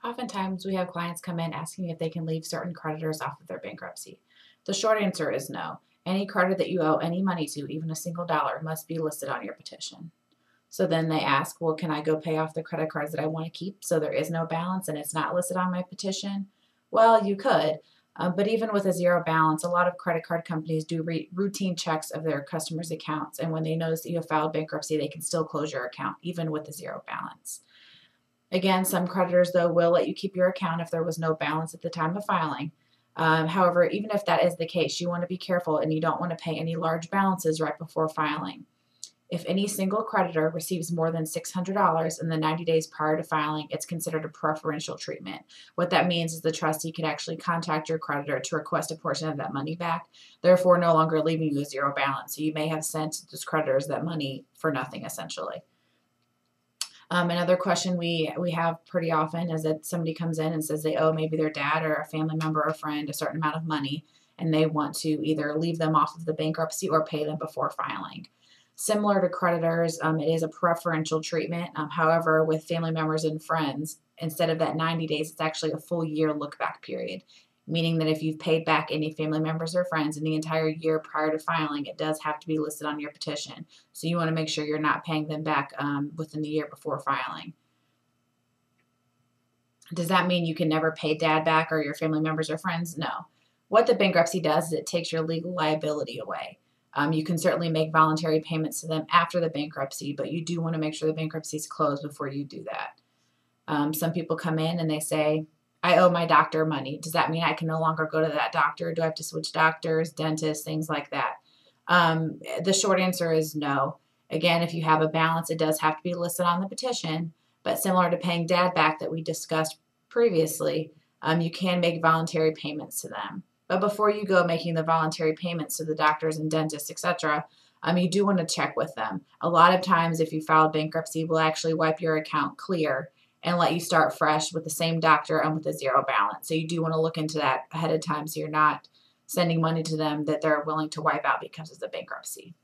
Oftentimes, we have clients come in asking if they can leave certain creditors off of their bankruptcy. The short answer is no. Any creditor that you owe any money to, even a single dollar, must be listed on your petition. So then they ask, well, can I go pay off the credit cards that I want to keep so there is no balance and it's not listed on my petition? Well, you could, but even with a zero balance, a lot of credit card companies do routine checks of their customers' accounts, and when they notice that you have filed bankruptcy, they can still close your account, even with a zero balance. Again, some creditors, though, will let you keep your account if there was no balance at the time of filing. However, even if that is the case, you want to be careful and you don't want to pay any large balances right before filing. If any single creditor receives more than $600 in the 90 days prior to filing, it's considered a preferential treatment. What that means is the trustee can actually contact your creditor to request a portion of that money back, therefore no longer leaving you a zero balance. So you may have sent those creditors that money for nothing, essentially. Another question we have pretty often is that somebody comes in and says they owe maybe their dad or a family member or friend a certain amount of money, and they want to either leave them off of the bankruptcy or pay them before filing. Similar to creditors, it is a preferential treatment. However, with family members and friends, instead of that 90 days, it's actually a full year look-back period, meaning that if you've paid back any family members or friends in the entire year prior to filing, it does have to be listed on your petition. So you want to make sure you're not paying them back within the year before filing. Does that mean you can never pay dad back or your family members or friends? No. What the bankruptcy does is it takes your legal liability away. You can certainly make voluntary payments to them after the bankruptcy, but you do want to make sure the bankruptcy is closed before you do that. Some people come in and they say, I owe my doctor money. Does that mean I can no longer go to that doctor? Do I have to switch doctors, dentists, things like that? The short answer is no. Again, if you have a balance, it does have to be listed on the petition, but similar to paying dad back that we discussed previously, you can make voluntary payments to them. But before you go making the voluntary payments to the doctors and dentists, etc., you do want to check with them. A lot of times, if you filed bankruptcy, we'll actually wipe your account clear and let you start fresh with the same doctor and with a zero balance. So you do want to look into that ahead of time so you're not sending money to them that they're willing to wipe out because of the bankruptcy.